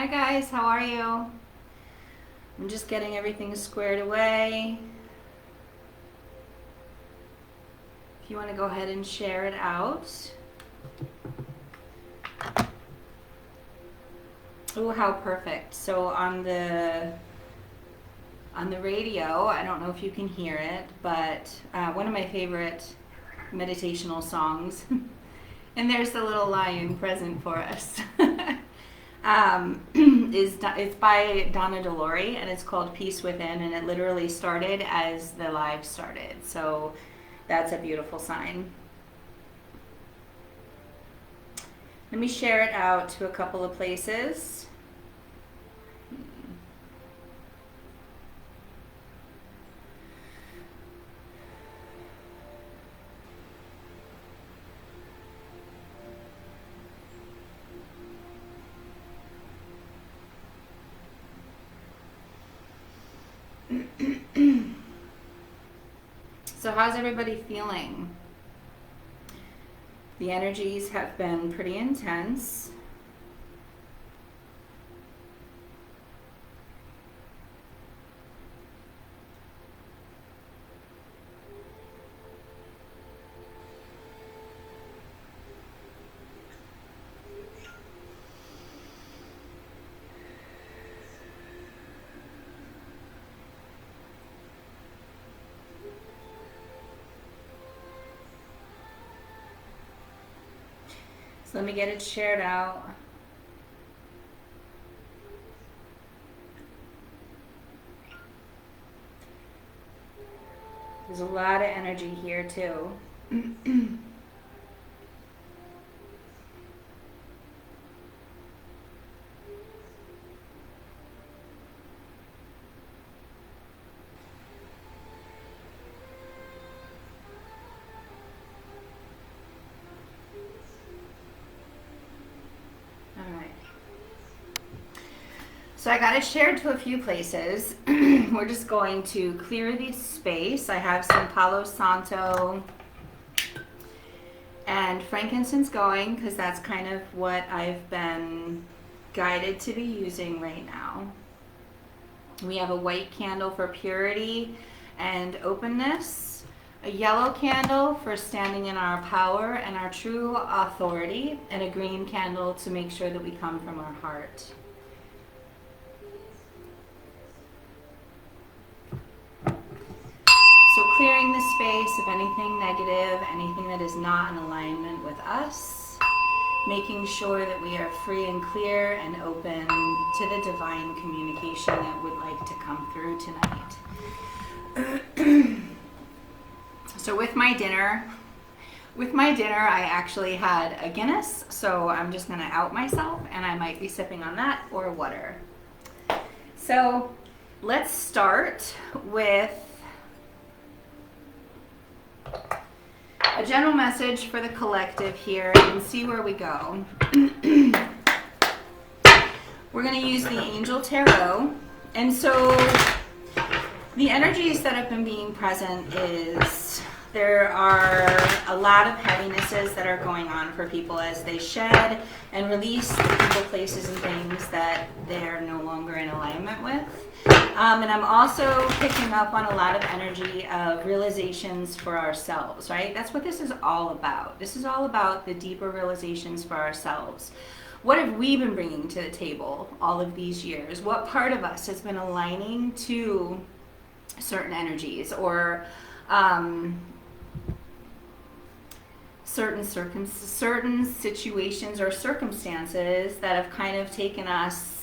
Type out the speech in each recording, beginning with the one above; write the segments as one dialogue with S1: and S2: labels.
S1: Hi guys, how are you? I'm just getting everything squared away. If you want to go ahead and share it out. Oh, how perfect. So on the radio, I don't know if you can hear it, but one of my favorite meditational songs, and there's the little lion present for us, it's by Donna Delore, and it's called Peace Within, and it literally started as the live started. So that's a beautiful sign. Let me share it out to a couple of places. So how's everybody feeling? The energies have been pretty intense. So let me get it shared out. There's a lot of energy here too. So I got it shared to a few places. We're just going to clear the space. I have some Palo Santo and frankincense going because that's kind of what I've been guided to be using right now. We have a white candle for purity and openness, a yellow candle for standing in our power and our true authority, and a green candle to make sure that we come from our heart. So clearing the space of anything negative, anything that is not in alignment with us, making sure that we are free and clear and open to the divine communication that would like to come through tonight. So with my dinner, I actually had a Guinness, so I'm just gonna out myself, and I might be sipping on that or water. So let's start with a general message for the collective here and see where we go. We're going to use the Angel Tarot. And so the energies that have been being present is there are a lot of heavinesses that are going on for people as they shed and release the people, places, and things that they're no longer in alignment with. And I'm also picking up on a lot of energy of realizations for ourselves, right? That's what this is all about. This is all about the deeper realizations for ourselves. What have we been bringing to the table all of these years? What part of us has been aligning to certain energies or certain situations or circumstances that have kind of taken us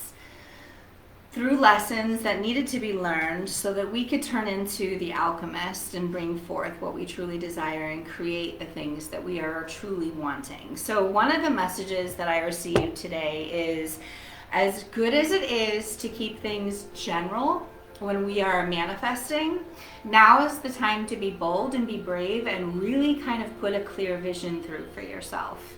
S1: through lessons that needed to be learned so that we could turn into the alchemist and bring forth what we truly desire and create the things that we are truly wanting. So one of the messages that I received today is, as good as it is to keep things general when we are manifesting, now is the time to be bold and be brave and really kind of put a clear vision through for yourself.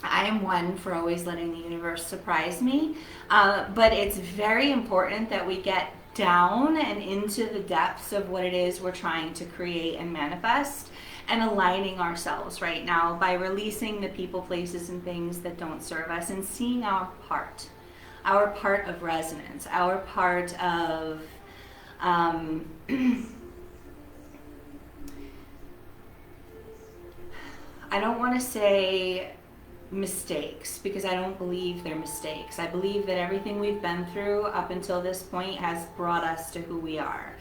S1: I am one for always letting the universe surprise me, but it's very important that we get down and into the depths of what it is we're trying to create and manifest, and aligning ourselves right now by releasing the people, places, and things that don't serve us, and seeing our part of resonance, our part of I don't want to say mistakes, because I don't believe they're mistakes. I believe that everything we've been through up until this point has brought us to who we are.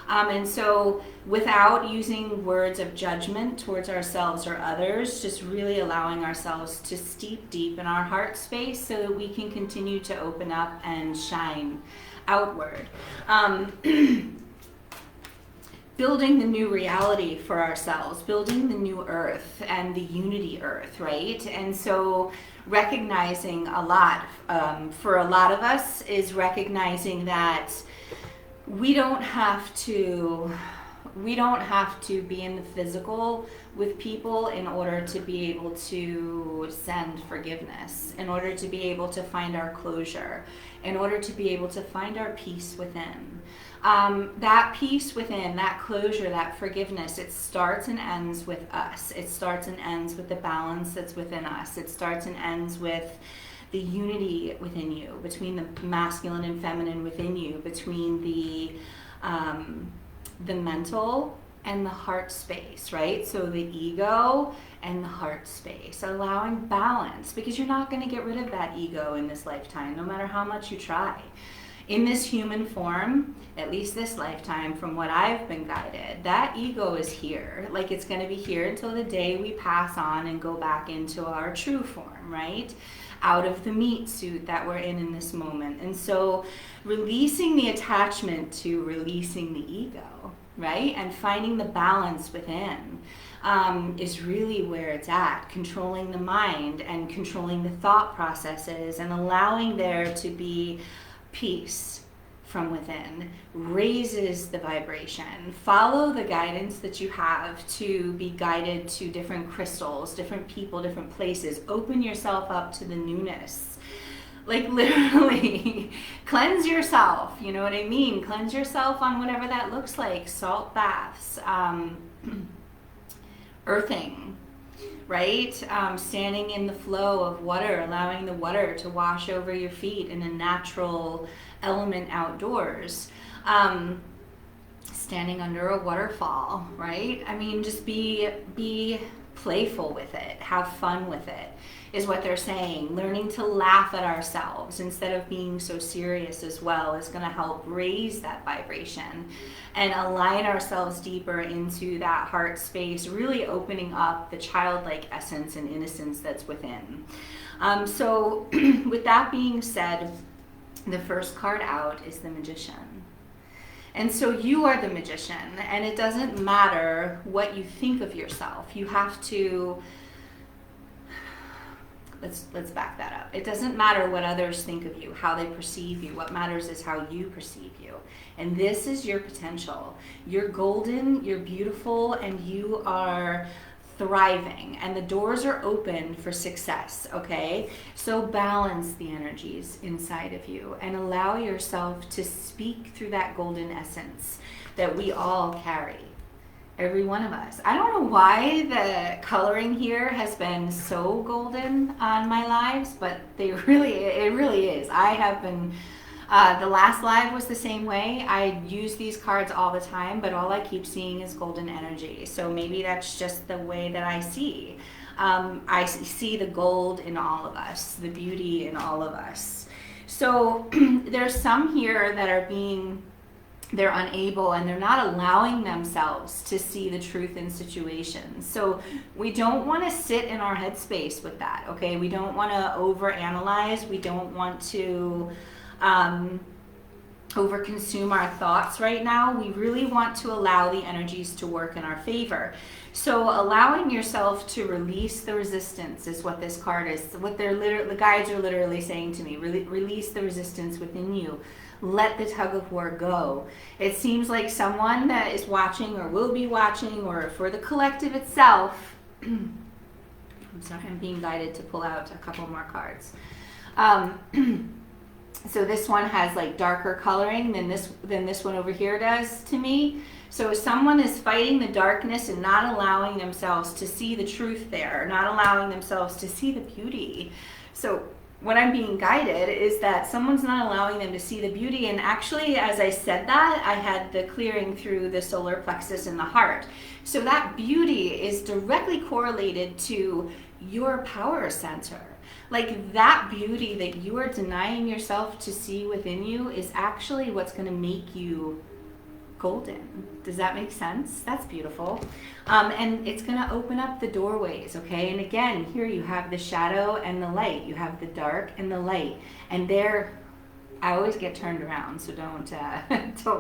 S1: And so without using words of judgment towards ourselves or others, just really allowing ourselves to steep deep in our heart space so that we can continue to open up and shine outward. Building the new reality for ourselves, building the new earth and the unity earth, right? And so recognizing a lot, for a lot of us, is recognizing that we don't have to be in the physical with people in order to be able to send forgiveness, in order to be able to find our closure, in order to be able to find our peace within. That peace within, that closure, that forgiveness, it starts and ends with us. It starts and ends with the balance that's within us. It starts and ends with the unity within you, between the masculine and feminine within you, between the mental and the heart space, right? So the ego and the heart space, allowing balance, because you're not going to get rid of that ego in this lifetime, no matter how much you try. In this human form, at least this lifetime, from what I've been guided, that ego is here. Like, it's going to be here until the day we pass on and go back into our true form, right? Out of the meat suit that we're in this moment. And so releasing the attachment to releasing the ego, right? And finding the balance within is really where it's at. Controlling the mind and controlling the thought processes and allowing there to be peace from within raises the vibration. Follow the guidance that you have to be guided to different crystals, different people, different places. Open yourself up to the newness. Like, literally cleanse yourself, you know what I mean? Cleanse yourself on whatever that looks like. Salt baths, earthing, right? Standing in the flow of water, allowing the water to wash over your feet in a natural element outdoors. Standing under a waterfall, right? I mean, just be playful with it. Have fun with it, is what they're saying. Learning to laugh at ourselves instead of being so serious as well is going to help raise that vibration and align ourselves deeper into that heart space, really opening up the childlike essence and innocence that's within. So with that being said, the first card out is the Magician. And so you are the magician, and it doesn't matter what you think of yourself. You have to, let's back that up. It doesn't matter what others think of you, how they perceive you. What matters is how you perceive you. And this is your potential. You're golden, you're beautiful, and you are thriving, and the doors are open for success, okay? So balance the energies inside of you and allow yourself to speak through that golden essence that we all carry, every one of us. I don't know why the coloring here has been so golden on my lives, but it really is. I have been the last live was the same way. I use these cards all the time, but all I keep seeing is golden energy. So maybe that's just the way that I see. I see the gold in all of us, the beauty in all of us. So there's some here that are they're unable and they're not allowing themselves to see the truth in situations. So we don't want to sit in our headspace with that, okay? We don't want to overanalyze. We don't want to overconsume our thoughts right now. We really want to allow the energies to work in our favor. So allowing yourself to release the resistance is what this card is. What the guides are literally saying to me. Release the resistance within you. Let the tug of war go. It seems like someone that is watching or will be watching, or for the collective itself. I'm sorry, I'm being guided to pull out a couple more cards. So this one has like darker coloring than this one over here does to me. So someone is fighting the darkness and not allowing themselves to see the truth there, not allowing themselves to see the beauty. So what I'm being guided is that someone's not allowing them to see the beauty. And actually, as I said that, I had the clearing through the solar plexus in the heart. So that beauty is directly correlated to your power center. Like that beauty that you are denying yourself to see within you is actually what's going to make you golden. Does that make sense? That's beautiful. And it's going to open up the doorways, okay? And again, here you have the shadow and the light. You have the dark and the light. And there, I always get turned around, so don't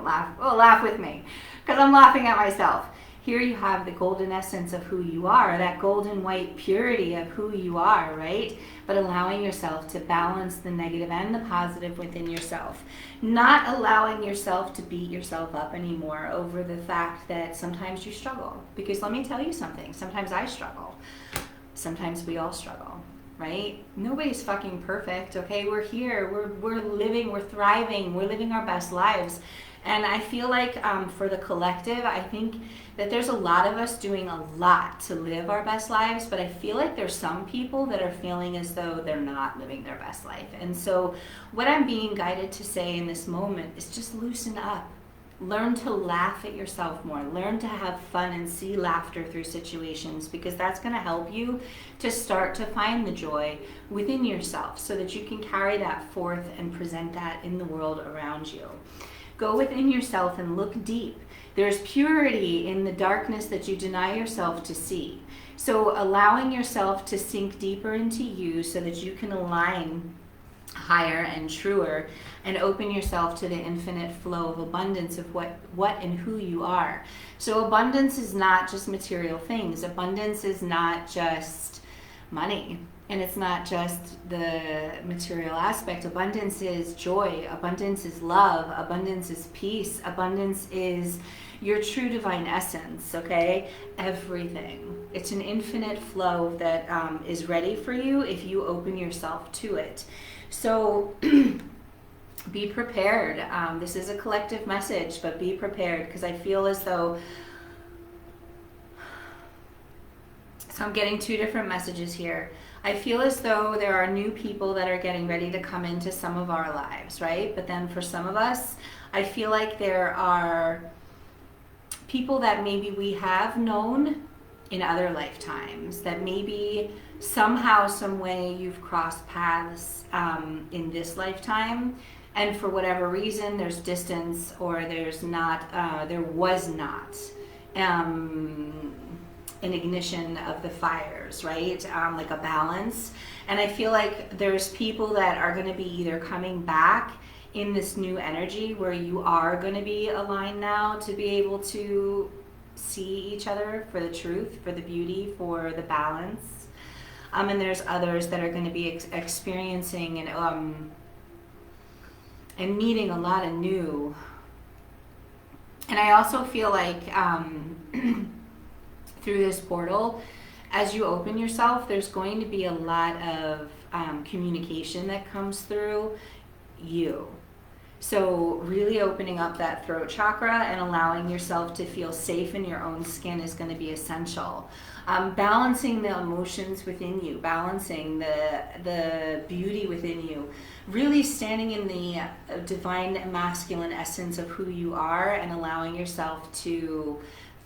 S1: laugh. Oh, laugh with me, because I'm laughing at myself. Here you have the golden essence of who you are, that golden white purity of who you are, right? But allowing yourself to balance the negative and the positive within yourself. Not allowing yourself to beat yourself up anymore over the fact that sometimes you struggle. Because let me tell you something, sometimes I struggle. Sometimes we all struggle, right? Nobody's fucking perfect, okay? We're here, we're living, we're thriving, we're living our best lives. And I feel like for the collective, I think that there's a lot of us doing a lot to live our best lives, but I feel like there's some people that are feeling as though they're not living their best life. And so what I'm being guided to say in this moment is just loosen up. Learn to laugh at yourself more. Learn to have fun and see laughter through situations, because that's going to help you to start to find the joy within yourself so that you can carry that forth and present that in the world around you. Go within yourself and look deep. There's purity in the darkness that you deny yourself to see. So allowing yourself to sink deeper into you so that you can align higher and truer and open yourself to the infinite flow of abundance of what and who you are. So abundance is not just material things. Abundance is not just money. And it's not just the material aspect. Abundance is joy. Abundance is love. Abundance is peace. Abundance is your true divine essence, okay? Everything. It's an infinite flow that is ready for you if you open yourself to it. So be prepared. This is a collective message, but be prepared, because I feel as though... So I'm getting two different messages here. I feel as though there are new people that are getting ready to come into some of our lives, right? But then for some of us, I feel like there are people that maybe we have known in other lifetimes, that maybe somehow, some way you've crossed paths in this lifetime, and for whatever reason there's distance, or there's not, there was not an ignition of the fires, right? Like a balance. And I feel like there's people that are going to be either coming back in this new energy where you are going to be aligned now to be able to see each other for the truth, for the beauty, for the balance. And there's others that are going to be experiencing and meeting a lot of new. And I also feel like through this portal, as you open yourself, there's going to be a lot of communication that comes through you. So really opening up that throat chakra and allowing yourself to feel safe in your own skin is going to be essential. Balancing the emotions within you, balancing the beauty within you, really standing in the divine masculine essence of who you are and allowing yourself to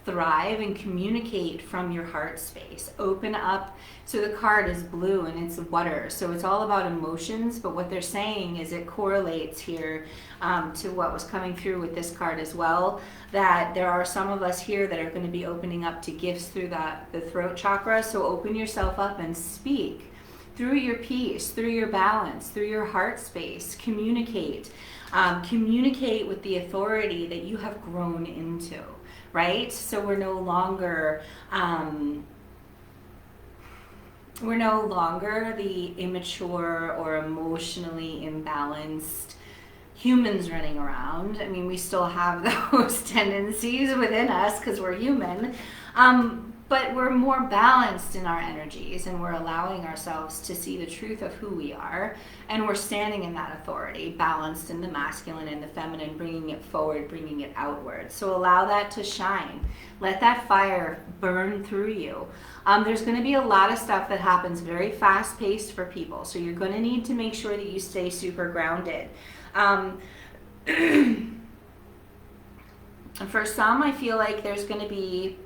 S1: thrive and communicate from your heart space. Open up. So the card is blue and it's water, so it's all about emotions, but what they're saying is it correlates here to what was coming through with this card as well, that there are some of us here that are going to be opening up to gifts through the throat chakra. So open yourself up and speak through your peace, through your balance, through your heart space. Communicate with the authority that you have grown into. Right? So we're no longer the immature or emotionally imbalanced humans running around. I mean, we still have those tendencies within us because we're human. but we're more balanced in our energies, and we're allowing ourselves to see the truth of who we are, and we're standing in that authority, balanced in the masculine and the feminine, bringing it forward, bringing it outward. So allow that to shine. Let that fire burn through you. There's going to be a lot of stuff that happens very fast-paced for people, so you're going to need to make sure that you stay super grounded. For some, I feel like there's going to be...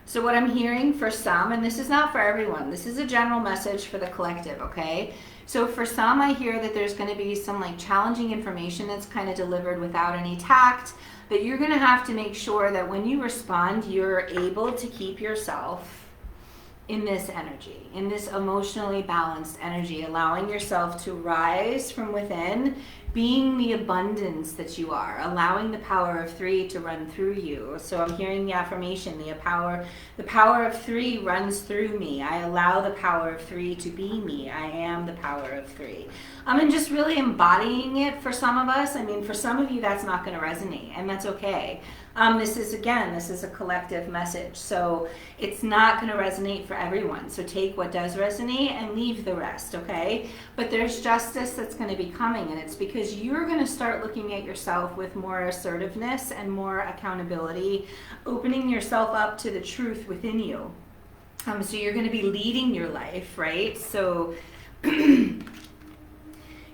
S1: So what I'm hearing for some, and this is not for everyone, this is a general message for the collective, okay? So for some, I hear that there's going to be some like challenging information that's kind of delivered without any tact, that you're going to have to make sure that when you respond, you're able to keep yourself in this energy, in this emotionally balanced energy, allowing yourself to rise from within, being the abundance that you are, allowing the power of 3 to run through you. So I'm hearing the affirmation, the power of 3 runs through me. I allow the power of 3 to be me. I am the power of 3. And just really embodying it for some of us. I mean, for some of you, that's not going to resonate, and that's okay. This is a collective message, so it's not going to resonate for everyone. So take what does resonate and leave the rest, okay? But there's justice that's going to be coming, and it's because you're going to start looking at yourself with more assertiveness and more accountability, opening yourself up to the truth within you. So you're going to be leading your life, right? So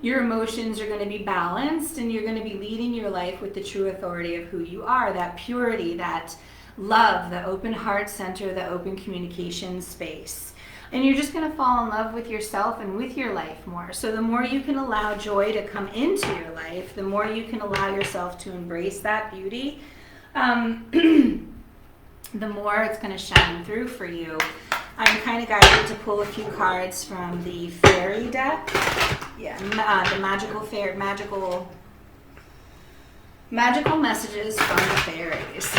S1: your emotions are going to be balanced, and you're going to be leading your life with the true authority of who you are, that purity, that love, the open heart center, the open communication space. And you're just going to fall in love with yourself and with your life more. So the more you can allow joy to come into your life, the more you can allow yourself to embrace that beauty, the more it's going to shine through for you. I'm kind of guided to pull a few cards from the fairy deck. Yeah, the magical messages from the fairies.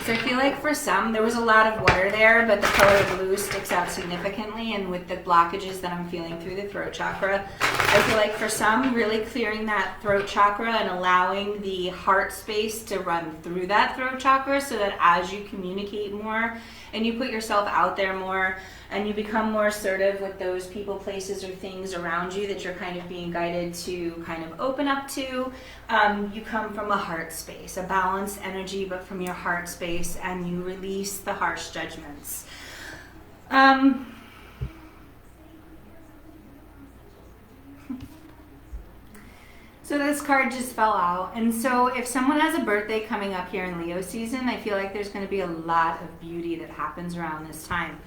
S1: So I feel like for some, there was a lot of water there, but the color blue sticks out significantly, and with the blockages that I'm feeling through the throat chakra, I feel like for some, really clearing that throat chakra and allowing the heart space to run through that throat chakra, so that as you communicate more and you put yourself out there more and you become more assertive with those people, places, or things around you that you're kind of being guided to kind of open up to, you come from a heart space, a balanced energy, but from your heart space, and you release the harsh judgments. So this card just fell out. And so if someone has a birthday coming up here in Leo season, I feel like there's going to be a lot of beauty that happens around this time.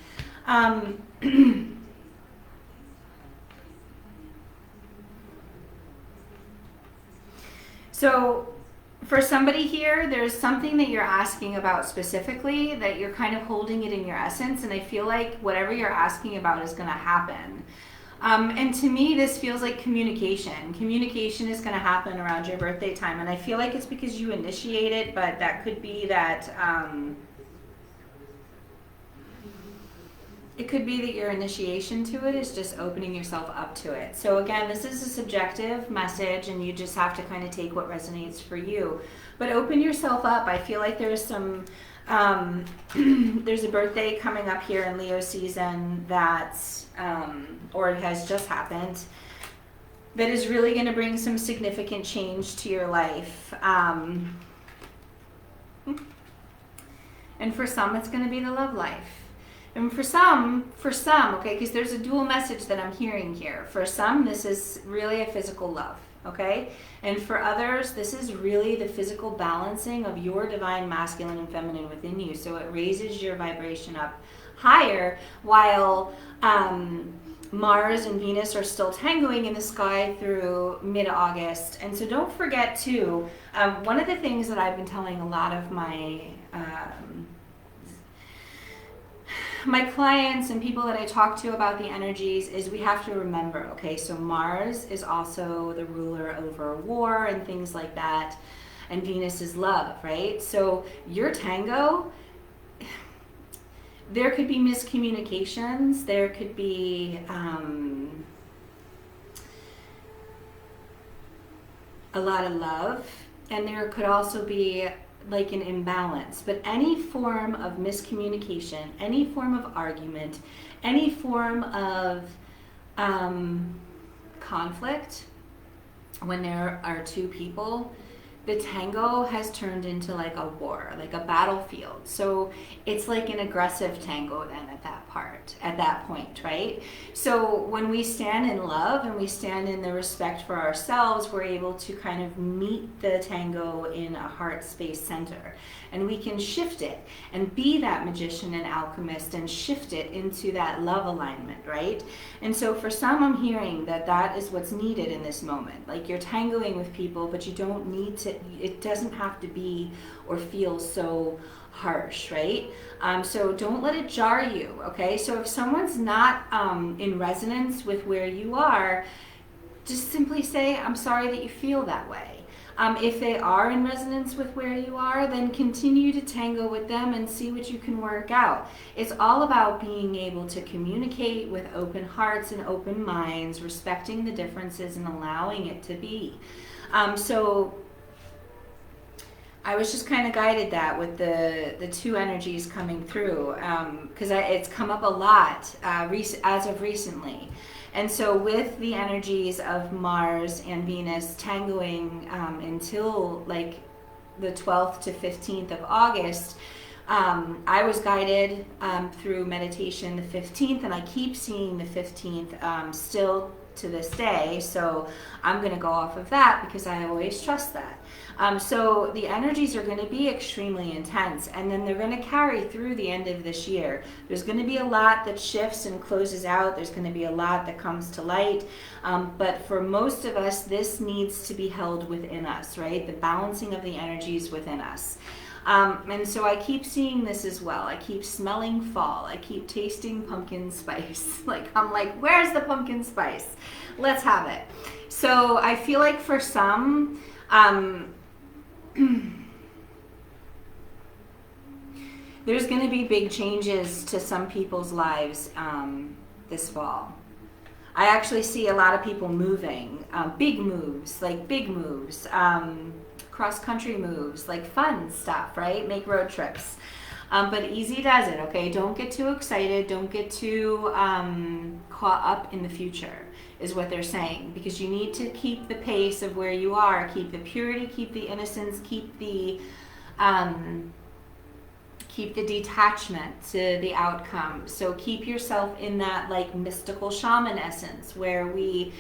S1: So for somebody here, there's something that you're asking about specifically, that you're kind of holding it in your essence, and I feel like whatever you're asking about is going to happen. And to me, this feels like communication. Communication is going to happen around your birthday time, and I feel like it's because you initiate it, but that could be that it could be that your initiation to it is just opening yourself up to it. So again, this is a subjective message, and you just have to kind of take what resonates for you. But open yourself up. I feel like there's some there's a birthday coming up here in Leo season that's or it has just happened, that is really going to bring some significant change to your life. And for some, it's going to be the love life. And for some, okay, because there's a dual message that I'm hearing here. For some, this is really a physical love, okay? And for others, this is really the physical balancing of your divine masculine and feminine within you. So it raises your vibration up higher, while Mars and Venus are still tangoing in the sky through mid-August. And so don't forget too, one of the things that I've been telling a lot of my clients and people that I talk to about the energies is we have to remember, okay, so Mars is also the ruler over war and things like that, and Venus is love, right? So your tango, there could be miscommunications, there could be a lot of love, and there could also be like an imbalance. But any form of miscommunication, any form of argument, any form of conflict, when there are two people, the tango has turned into like a war, like a battlefield. So it's like an aggressive tango then at that point, right? So when we stand in love and we stand in the respect for ourselves, we're able to kind of meet the tango in a heart space center. And we can shift it and be that magician and alchemist and shift it into that love alignment, right? And so for some, I'm hearing that that is what's needed in this moment. Like you're tangoing with people, but you don't need to, it doesn't have to be or feel so harsh, right? So don't let it jar you, okay? So if someone's not in resonance with where you are, just simply say, I'm sorry that you feel that way. If they are in resonance with where you are, then continue to tango with them and see what you can work out. It's all about being able to communicate with open hearts and open minds, respecting the differences and allowing it to be. So I was just kind of guided that with the two energies coming through, because it's come up a lot as of recently. And so with the energies of Mars and Venus tangoing until like the 12th to 15th of August, I was guided through meditation the 15th, and I keep seeing the 15th still to this day. So I'm going to go off of that because I always trust that. So the energies are going to be extremely intense, and then they're going to carry through the end of this year. There's going to be a lot that shifts and closes out. There's going to be a lot that comes to light. But for most of us, this needs to be held within us, right? The balancing of the energies within us. And so I keep seeing this as well. I keep smelling fall. I keep tasting pumpkin spice. I'm like, where's the pumpkin spice? Let's have it. So I feel like for some, there's going to be big changes to some people's lives this fall. I actually see a lot of people moving, big moves, cross-country moves, like fun stuff, right? Make road trips. But easy does it, okay? Don't get too excited. Don't get too caught up in the future, is what they're saying. Because you need to keep the pace of where you are. Keep the purity, keep the innocence, keep the detachment to the outcome. So keep yourself in that like mystical shaman essence where we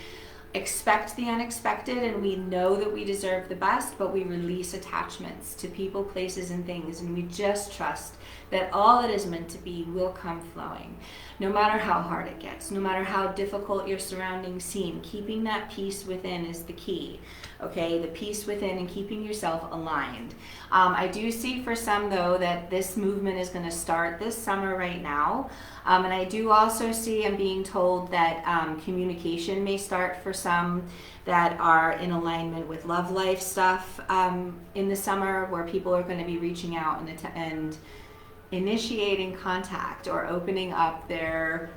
S1: expect the unexpected and we know that we deserve the best, but we release attachments to people, places, and things, and we just trust that all that is meant to be will come flowing, no matter how hard it gets, no matter how difficult your surroundings seem. Keeping that peace within is the key, okay? The peace within and keeping yourself aligned. I do see for some, though, that this movement is going to start this summer right now. And I do also see, I'm being told that communication may start for some that are in alignment with love life stuff in the summer, where people are going to be reaching out and initiating contact or opening up their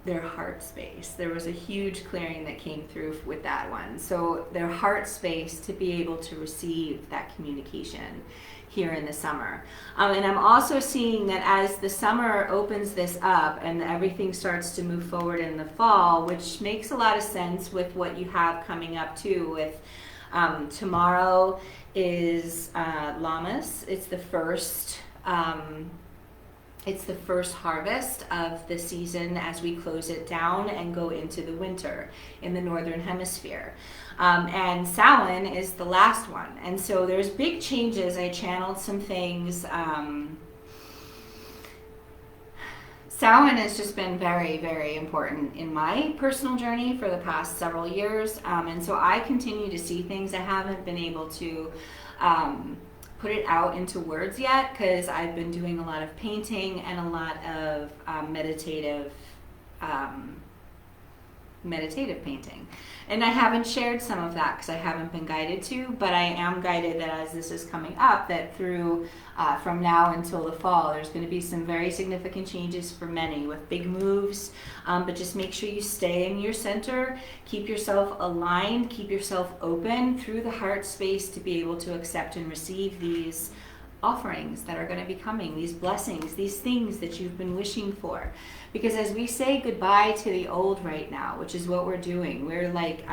S1: heart space. There was a huge clearing that came through with that one. So their heart space to be able to receive that communication here in the summer. And I'm also seeing that as the summer opens this up and everything starts to move forward in the fall, which makes a lot of sense with what you have coming up too with tomorrow is Lammas. It's the first harvest of the season as we close it down and go into the winter in the northern hemisphere. And Samhain is the last one. And so there's big changes. I channeled some things. Samhain has just been very, very important in my personal journey for the past several years. And so I continue to see things. I haven't been able to put it out into words yet because I've been doing a lot of painting and a lot of meditative meditative painting. And I haven't shared some of that because I haven't been guided to, but I am guided that as this is coming up, that through from now until the fall, there's going to be some very significant changes for many with big moves, but just make sure you stay in your center, keep yourself aligned, keep yourself open through the heart space to be able to accept and receive these offerings that are going to be coming, these blessings, these things that you've been wishing for. Because as we say goodbye to the old right now, which is what we're doing, we're like,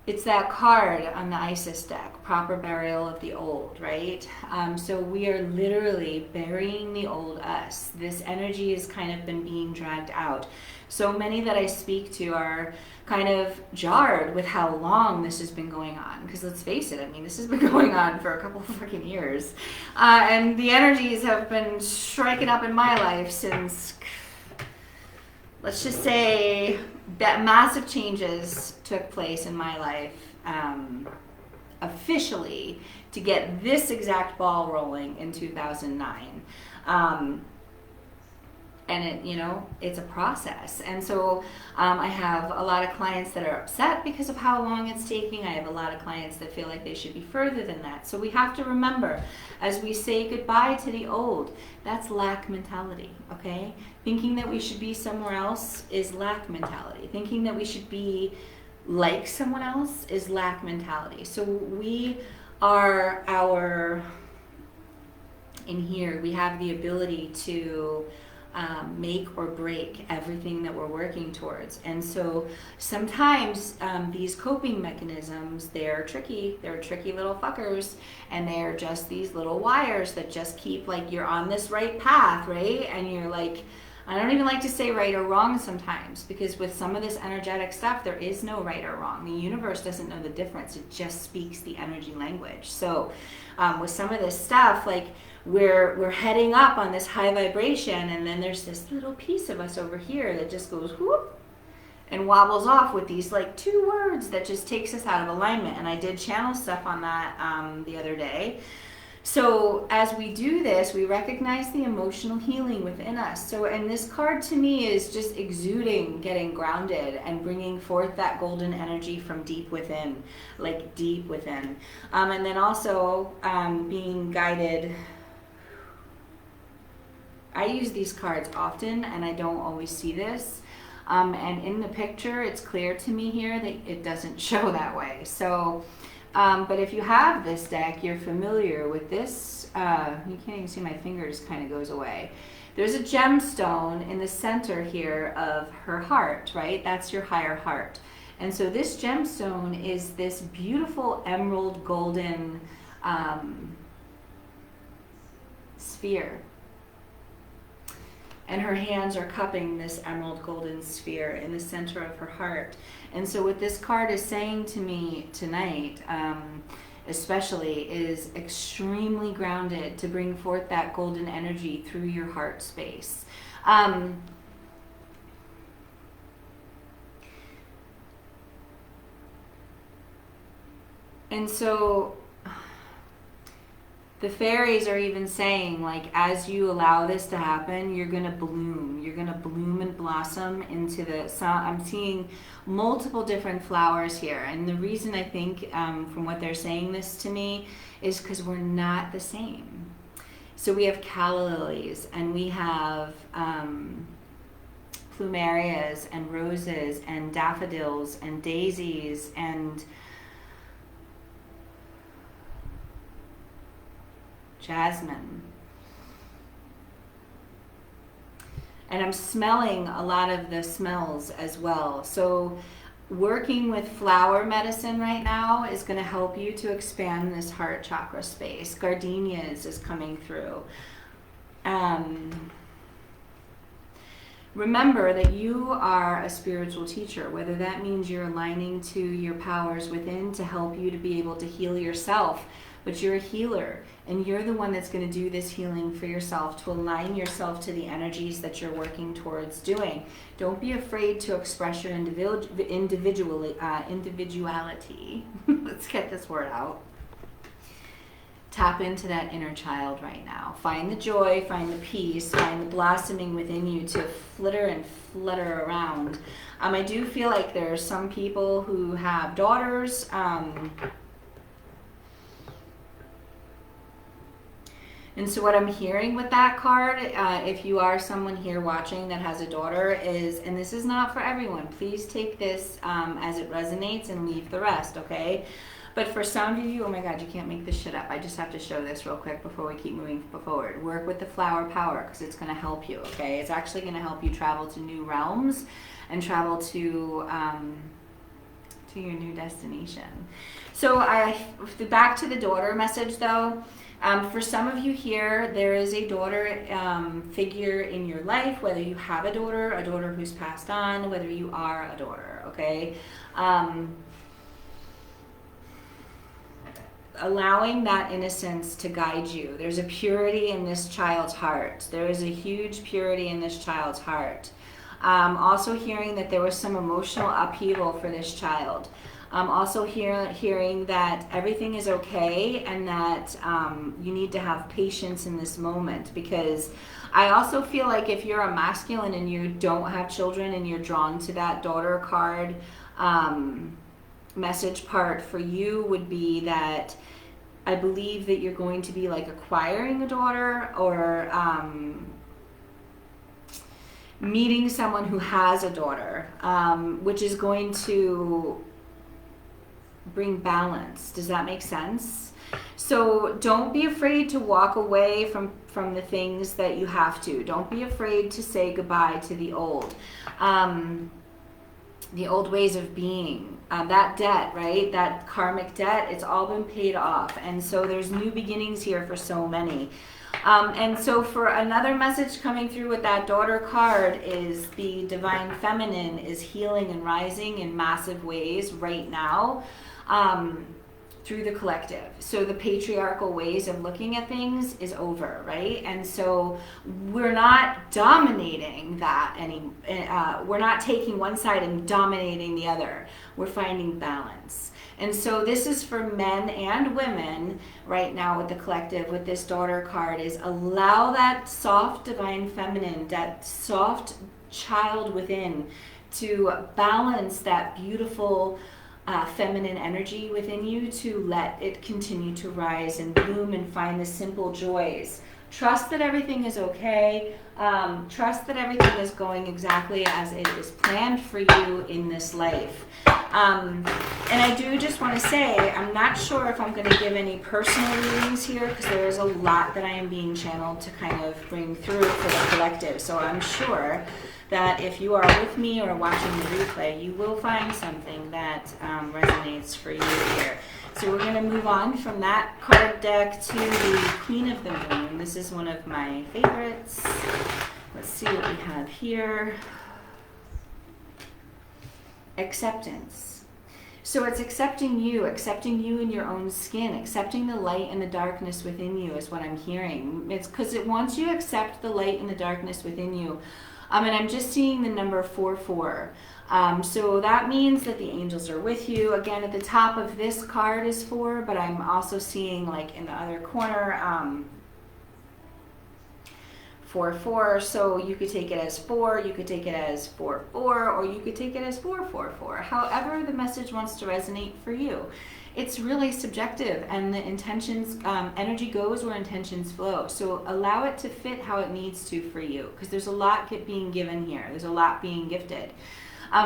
S1: it's that card on the Isis deck, proper burial of the old, right? So we are literally burying the old us. This energy has kind of been being dragged out. So many that I speak to are kind of jarred with how long this has been going on. Because let's face it, I mean, this has been going on for a couple of freaking years. And the energies have been striking up in my life since, let's just say, that massive changes took place in my life officially to get this exact ball rolling in 2009. And it, you know, it's a process. And so I have a lot of clients that are upset because of how long it's taking. I have a lot of clients that feel like they should be further than that. So we have to remember, as we say goodbye to the old, that's lack mentality, okay? Thinking that we should be somewhere else is lack mentality. Thinking that we should be like someone else is lack mentality. So we are in here, we have the ability to make or break everything that we're working towards. And so sometimes these coping mechanisms, they're tricky little fuckers, and they're just these little wires that just keep, like, you're on this right path, right? And you're like, I don't even like to say right or wrong sometimes, because with some of this energetic stuff, there is no right or wrong. The universe doesn't know the difference. It just speaks the energy language. So with some of this stuff, like, we're heading up on this high vibration, and then there's this little piece of us over here that just goes whoop and wobbles off with these like 2 words that just takes us out of alignment. And I did channel stuff on that the other day. So as we do this, we recognize the emotional healing within us. So, and this card to me is just exuding, getting grounded and bringing forth that golden energy from deep within, like deep within. And then also being guided. I use these cards often, and I don't always see this. And in the picture, it's clear to me here that it doesn't show that way. So, but if you have this deck, you're familiar with this. You can't even see my fingers, kind of goes away. There's a gemstone in the center here of her heart, right? That's your higher heart. And so this gemstone is this beautiful emerald golden sphere. And her hands are cupping this emerald golden sphere in the center of her heart. And so what this card is saying to me tonight, especially, is extremely grounded to bring forth that golden energy through your heart space. And so the fairies are even saying, like, as you allow this to happen, you're going to bloom. You're going to bloom and blossom into the sun. I'm seeing multiple different flowers here. And the reason I think, from what they're saying this to me, is because we're not the same. So we have calla lilies, and we have plumerias and roses and daffodils and daisies and jasmine. And I'm smelling a lot of the smells as well. So working with flower medicine right now is going to help you to expand this heart chakra space. Gardenias is coming through. Remember that you are a spiritual teacher, whether that means you're aligning to your powers within to help you to be able to heal yourself. But you're a healer, and you're the one that's going to do this healing for yourself, to align yourself to the energies that you're working towards doing. Don't be afraid to express your individuality. Let's get this word out. Tap into that inner child right now. Find the joy, find the peace, find the blossoming within you to flitter and flutter around. I do feel like there are some people who have daughters. And so what I'm hearing with that card, if you are someone here watching that has a daughter, is, and this is not for everyone, please take this as it resonates and leave the rest, okay? But for some of you, oh my God, you can't make this shit up. I just have to show this real quick before we keep moving forward. Work with the flower power because it's going to help you, okay? It's actually going to help you travel to new realms and travel to your new destination. So back to the daughter message though. For some of you here, there is a daughter figure in your life, whether you have a daughter who's passed on, whether you are a daughter, okay? Allowing that innocence to guide you. There's a purity in this child's heart. There is a huge purity in this child's heart. Also hearing that there was some emotional upheaval for this child. Also hearing that everything is okay and that you need to have patience in this moment, because I also feel like if you're a masculine and you don't have children and you're drawn to that daughter card, message part for you would be that I believe that you're going to be like acquiring a daughter or meeting someone who has a daughter, which is going to bring balance. Does that make sense? So don't be afraid to walk away from the things that you have to. Don't be afraid to say goodbye to the old ways of being. That debt, right? That karmic debt, it's all been paid off. And so there's new beginnings here for so many. And so for another message coming through with that daughter card is the divine feminine is healing and rising in massive ways right now through the collective. So the patriarchal ways of looking at things is over, right? And so we're not dominating that we're not taking one side and dominating the other. We're finding balance. And so this is for men and women right now with the collective, with this daughter card, is allow that soft divine feminine, that soft child within to balance that beautiful feminine energy within you, to let it continue to rise and bloom and find the simple joys. Trust that everything is okay. Trust that everything is going exactly as it is planned for you in this life. And I do just want to say, I'm not sure if I'm going to give any personal readings here because there is a lot that I am being channeled to kind of bring through for the collective. So I'm sure that if you are with me or watching the replay, you will find something that resonates for you here. So we're going to move on from that card deck to the Queen of the Moon. This is one of my favorites. Let's see what we have here. Acceptance. So it's accepting you in your own skin, accepting the light and the darkness within you is what I'm hearing. It's because once you accept the light and the darkness within you, and I'm just seeing the number 44. So that means that the angels are with you. Again, at the top of this card is 4, but I'm also seeing like in the other corner 4-4. So you could take it as 4, you could take it as 4-4, or you could take it as 4-4-4. However the message wants to resonate for you. It's really subjective, and the intentions, energy goes where intentions flow. So allow it to fit how it needs to for you, because there's a lot being given here. There's a lot being gifted.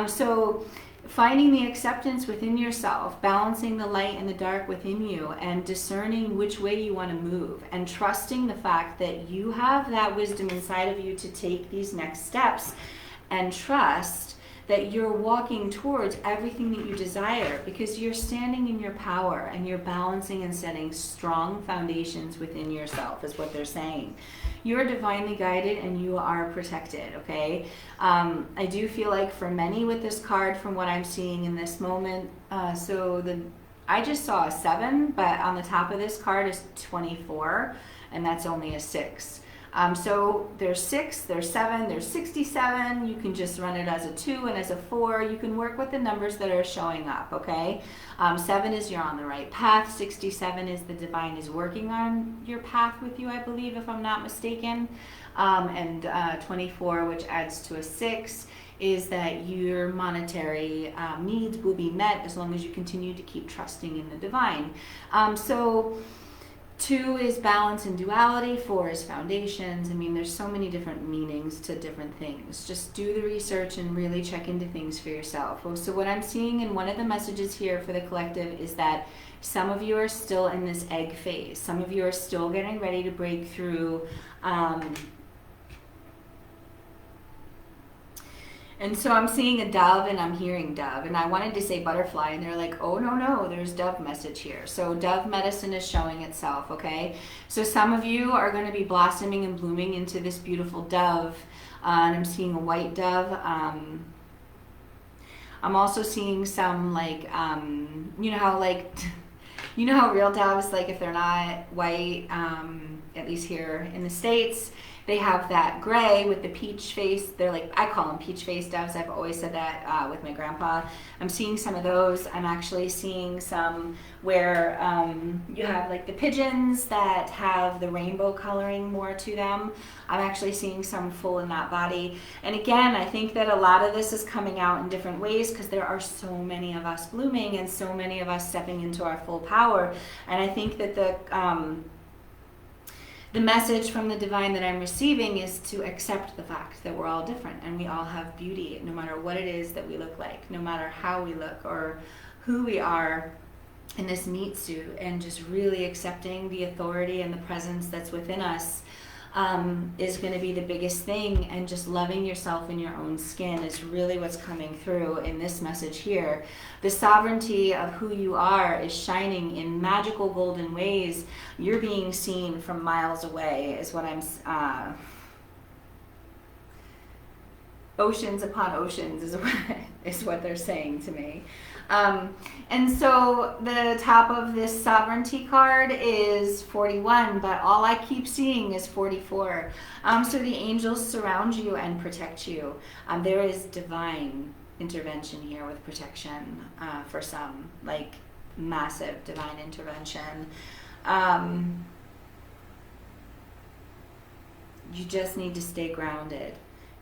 S1: So finding the acceptance within yourself, balancing the light and the dark within you, and discerning which way you want to move, and trusting the fact that you have that wisdom inside of you to take these next steps, and trust that you're walking towards everything that you desire, because you're standing in your power and you're balancing and setting strong foundations within yourself is what they're saying. You are divinely guided and you are protected, okay? I do feel like for many with this card, from what I'm seeing in this moment, I just saw a 7, but on the top of this card is 24, and that's only a 6. So there's 6, there's 7, there's 67. You can just run it as a 2 and as a 4. You can work with the numbers that are showing up, okay? 7 is you're on the right path. 67 is the divine is working on your path with you, I believe, if I'm not mistaken. And 24, which adds to a 6, is that your monetary needs will be met as long as you continue to keep trusting in the divine. So 2 is balance and duality. 4 is foundations. I mean, there's so many different meanings to different things. Just do the research and really check into things for yourself. So what I'm seeing in one of the messages here for the collective is that some of you are still in this egg phase. Some of you are still getting ready to break through. And so I'm seeing a dove and I'm hearing dove, and I wanted to say butterfly, and they're like, oh no, there's dove message here. So dove medicine is showing itself, okay? So some of you are going to be blossoming and blooming into this beautiful dove, and I'm seeing a white dove. I'm also seeing some like, you know how real doves, like if they're not white, at least here in the States, they have that gray with the peach face. They're like, I call them peach face doves. I've always said that with my grandpa. I'm seeing some of those. I'm actually seeing some where you have like the pigeons that have the rainbow coloring more to them. I'm actually seeing some full in that body. And again, I think that a lot of this is coming out in different ways because there are so many of us blooming and so many of us stepping into our full power. And I think that the message from the divine that I'm receiving is to accept the fact that we're all different and we all have beauty, no matter what it is that we look like, no matter how we look or who we are in this meat suit, and just really accepting the authority and the presence that's within us is going to be the biggest thing. And just loving yourself in your own skin is really what's coming through in this message here. The sovereignty of who you are is shining in magical golden ways. You're being seen from miles away is what I'm oceans upon oceans is what they're saying to me. And so the top of this sovereignty card is 41, but all I keep seeing is 44. So the angels surround you and protect you. There is divine intervention here with protection for some, like massive divine intervention. You just need to stay grounded.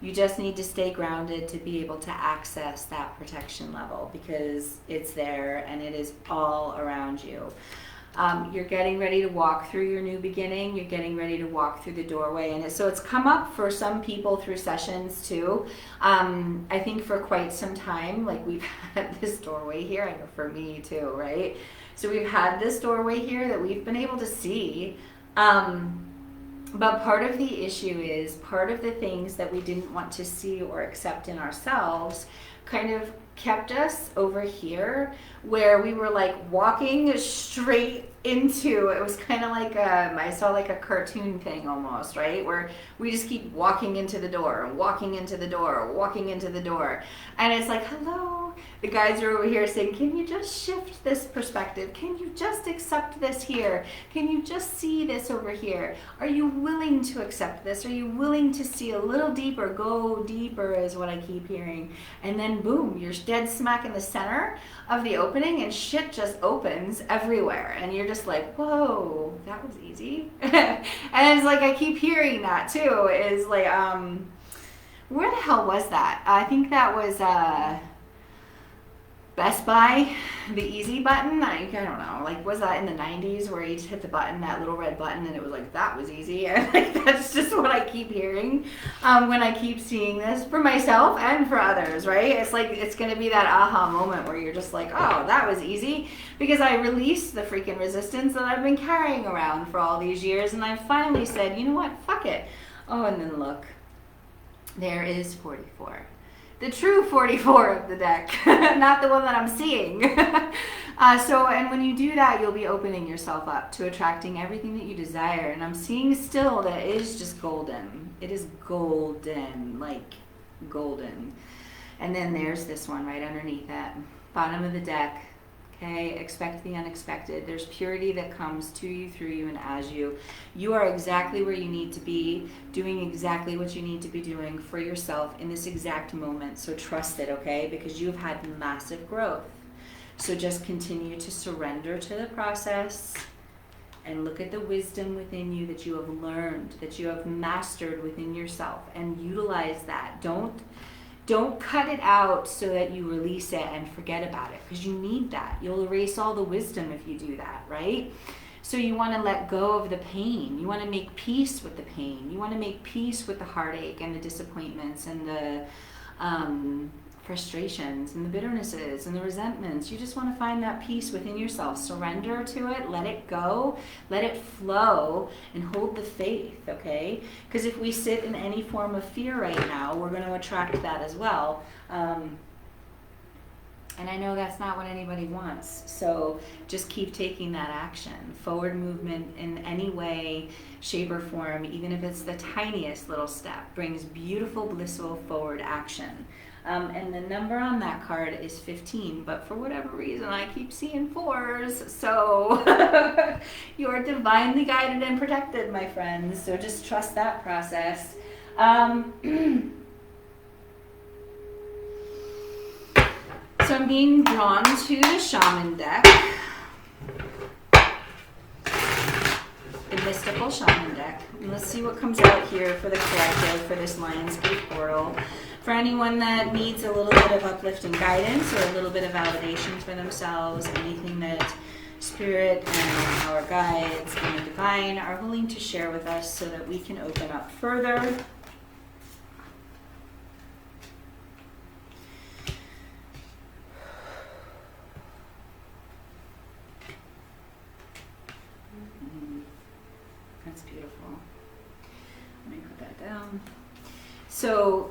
S1: You just need to stay grounded to be able to access that protection level, because it's there and it is all around you. You're getting ready to walk through your new beginning. You're getting ready to walk through the doorway. And so it's come up for some people through sessions too. I think for quite some time, like we've had this doorway here, I know for me too, right? So we've had this doorway here that we've been able to see. But part of the issue is part of the things that we didn't want to see or accept in ourselves kind of kept us over here, where we were like walking straight into, it was kind of like I saw like a cartoon thing almost, right? Where we just keep walking into the door, walking into the door, walking into the door. And it's like, hello, the guys are over here saying, can you just shift this perspective? Can you just accept this here? Can you just see this over here? Are you willing to accept this? Are you willing to see a little deeper? Go deeper is what I keep hearing. And then boom, you're dead smack in the center of the opening and shit just opens everywhere. And you're just like, whoa, that was easy. And it's like, I keep hearing that too, is like, where the hell was that? I think that was, Best Buy, the easy button. I don't know, like, was that in the 90s where you just hit the button, that little red button, and it was like, that was easy? And like, that's just what I keep hearing when I keep seeing this for myself and for others, right? It's like, it's going to be that aha moment where you're just like, oh, that was easy, because I released the freaking resistance that I've been carrying around for all these years, and I finally said, you know what, fuck it. Oh, and then look, there is 44. The true 44 of the deck, not the one that I'm seeing. And when you do that, you'll be opening yourself up to attracting everything that you desire. And I'm seeing still that it is just golden. It is golden, like golden. And then there's this one right underneath that, bottom of the deck. okay? Expect the unexpected. There's purity that comes to you, through you, and as you. You are exactly where you need to be, doing exactly what you need to be doing for yourself in this exact moment. So trust it, okay? Because you've had massive growth. So just continue to surrender to the process and look at the wisdom within you that you have learned, that you have mastered within yourself, and utilize that. Don't cut it out so that you release it and forget about it, because you need that. You'll erase all the wisdom if you do that, right? So you want to let go of the pain. You want to make peace with the pain. You want to make peace with the heartache and the disappointments and the frustrations and the bitternesses and the resentments. You just want to find that peace within yourself. Surrender to it, let it go, let it flow, and hold the faith, okay? Because if we sit in any form of fear right now, we're going to attract that as well. And I know that's not what anybody wants. So just keep taking that action. Forward movement in any way, shape, or form, even if it's the tiniest little step, brings beautiful, blissful forward action. And the number on that card is 15, but for whatever reason, I keep seeing 4s. So you are divinely guided and protected, my friends. So just trust that process. So I'm being drawn to the Shaman Deck, the mystical Shaman Deck. And let's see what comes out here for the collective for this Lionsgate portal. For anyone that needs a little bit of uplifting guidance or a little bit of validation for themselves, anything that Spirit and our guides and the divine are willing to share with us so that we can open up further. That's beautiful. Let me put that down. So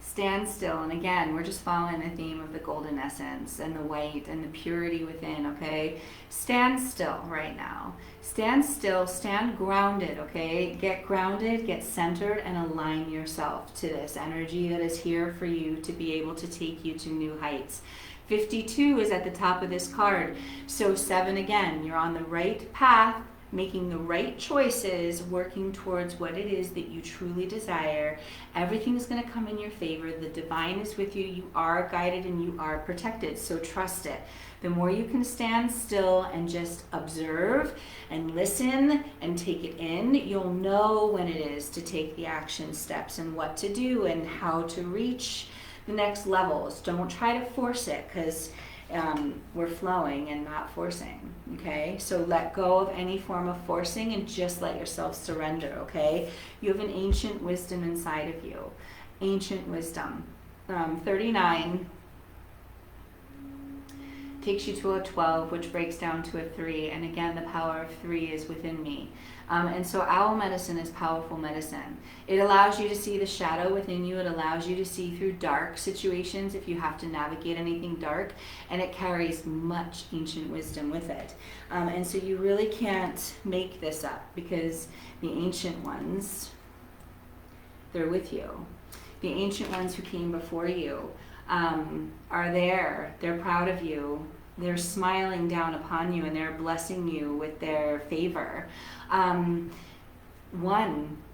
S1: stand still, and again, we're just following the theme of the golden essence and the white and the purity within, okay? Stand still right now. Stand still, stand grounded, okay? Get grounded, get centered, and align yourself to this energy that is here for you to be able to take you to new heights. 52 is at the top of this card. So 7 again, you're on the right path, making the right choices, working towards what it is that you truly desire. Everything is going to come in your favor. The divine is with you. You are guided and you are protected. So trust it. The more you can stand still and just observe and listen and take it in, you'll know when it is to take the action steps and what to do and how to reach the next levels. Don't try to force it, because we're flowing and not forcing, okay? So let go of any form of forcing and just let yourself surrender, okay? You have an ancient wisdom inside of you. Ancient wisdom. 39 takes you to a 12, which breaks down to a 3. And again, the power of 3 is within me. And so owl medicine is powerful medicine. It allows you to see the shadow within you. It allows you to see through dark situations if you have to navigate anything dark. And it carries much ancient wisdom with it. And so you really can't make this up, because the ancient ones, they're with you. The ancient ones who came before you are there. They're proud of you. They're smiling down upon you and they're blessing you with their favor.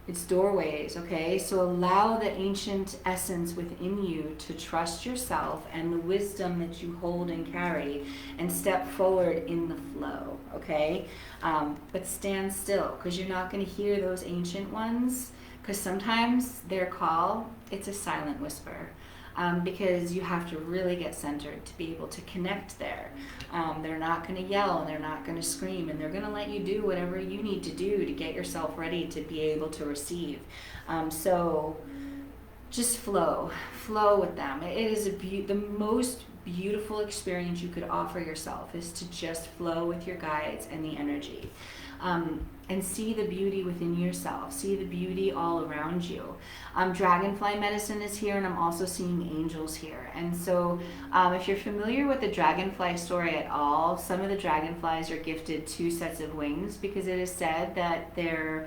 S1: It's doorways, okay? So allow the ancient essence within you to trust yourself and the wisdom that you hold and carry, and step forward in the flow, okay? But stand still, because you're not going to hear those ancient ones, because sometimes their call, it's a silent whisper. Because you have to really get centered to be able to connect there. They're not going to yell and they're not going to scream, and they're going to let you do whatever you need to do to get yourself ready to be able to receive. So just flow with them. It is the most beautiful experience you could offer yourself, is to just flow with your guides and the energy. And see the beauty within yourself. See the beauty all around you. Dragonfly Medicine is here, and I'm also seeing angels here. And so if you're familiar with the dragonfly story at all, some of the dragonflies are gifted 2 sets of wings, because it is said that the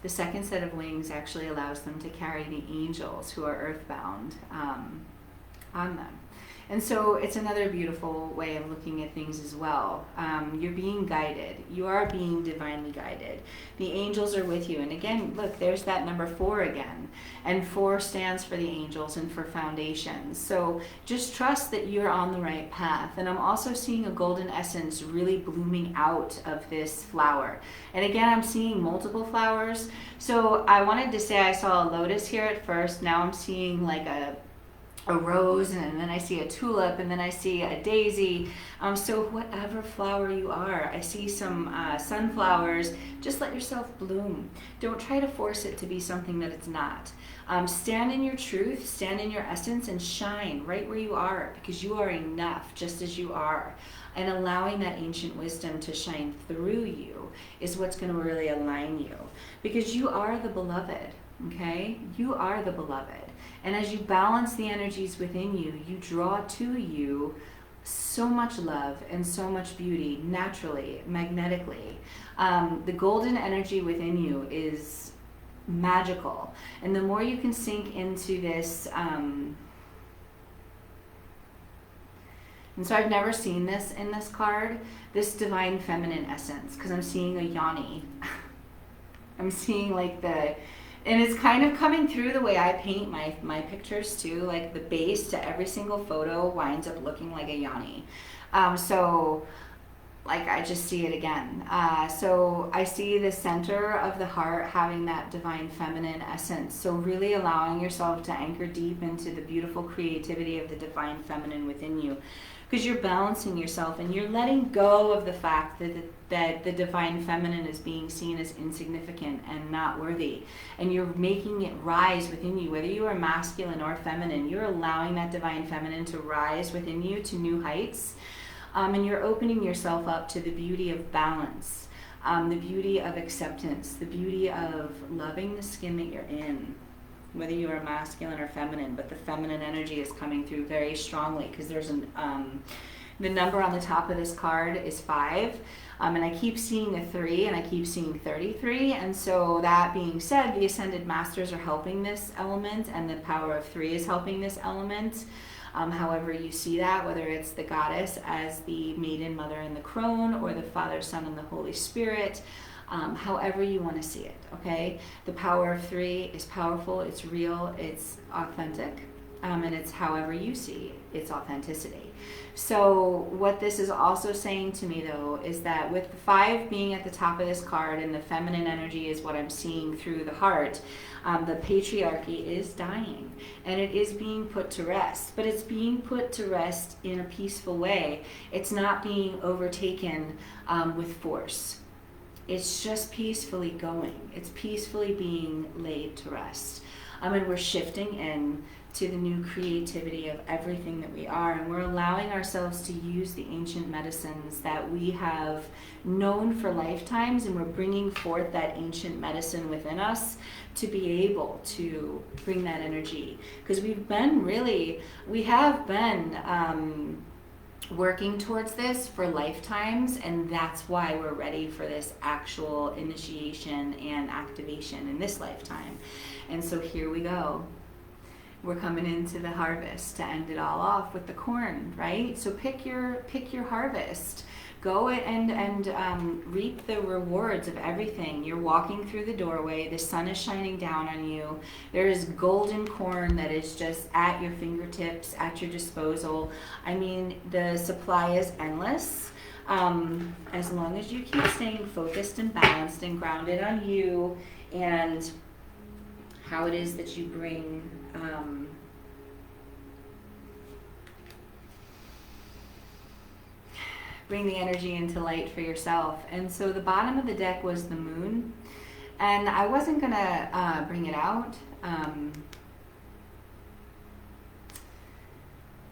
S1: second set of wings actually allows them to carry the angels who are earthbound on them. And so it's another beautiful way of looking at things as well. You're being guided. You are being divinely guided. The angels are with you. And again, look, there's that number 4 again. And 4 stands for the angels and for foundations. So just trust that you're on the right path. And I'm also seeing a golden essence really blooming out of this flower. And again, I'm seeing multiple flowers. So I wanted to say I saw a lotus here at first. Now I'm seeing like a rose, and then I see a tulip, and then I see a daisy. So whatever flower you are, I see some sunflowers. Just let yourself bloom. Don't try to force it to be something that it's not. Stand in your truth, stand in your essence, and shine right where you are, because you are enough just as you are. And allowing that ancient wisdom to shine through you is what's going to really align you, because you are the beloved, okay? You are the beloved. And as you balance the energies within you, you draw to you so much love and so much beauty naturally, magnetically. The golden energy within you is magical. And the more you can sink into this, and so I've never seen this in this card, this divine feminine essence, because I'm seeing a yoni. I'm seeing like and it's kind of coming through the way I paint my pictures too. Like the base to every single photo winds up looking like a yoni. So like I just see it again. So I see the center of the heart having that divine feminine essence. So really allowing yourself to anchor deep into the beautiful creativity of the divine feminine within you. Because you're balancing yourself and you're letting go of the fact that the divine feminine is being seen as insignificant and not worthy. And you're making it rise within you, whether you are masculine or feminine. You're allowing that divine feminine to rise within you to new heights. And you're opening yourself up to the beauty of balance, the beauty of acceptance, the beauty of loving the skin that you're in, whether you are masculine or feminine. But the feminine energy is coming through very strongly, because there's the number on the top of this card is 5, and I keep seeing a 3, and I keep seeing 33. And so that being said, the Ascended Masters are helping this element, and the power of 3 is helping this element. However you see that, whether it's the goddess as the maiden, mother, and the crone, or the Father, Son, and the Holy Spirit, however you want to see it, okay? The power of 3 is powerful, it's real, it's authentic, and it's however you see its authenticity. So what this is also saying to me, though, is that with the 5 being at the top of this card, and the feminine energy is what I'm seeing through the heart, the patriarchy is dying, and it is being put to rest. But it's being put to rest in a peaceful way. It's not being overtaken with force. It's just peacefully going. It's peacefully being laid to rest. And we're shifting in to the new creativity of everything that we are, and we're allowing ourselves to use the ancient medicines that we have known for lifetimes, and we're bringing forth that ancient medicine within us to be able to bring that energy. Because we have been working towards this for lifetimes, and that's why we're ready for this actual initiation and activation in this lifetime. And so here we go. We're coming into the harvest to end it all off with the corn, right? So pick your harvest. Go and reap the rewards of everything. You're walking through the doorway. The sun is shining down on you. There is golden corn that is just at your fingertips, at your disposal. I mean, the supply is endless. As long as you keep staying focused and balanced and grounded on you and how it is that you bring the energy into light for yourself. And so the bottom of the deck was the moon, and I wasn't gonna bring it out,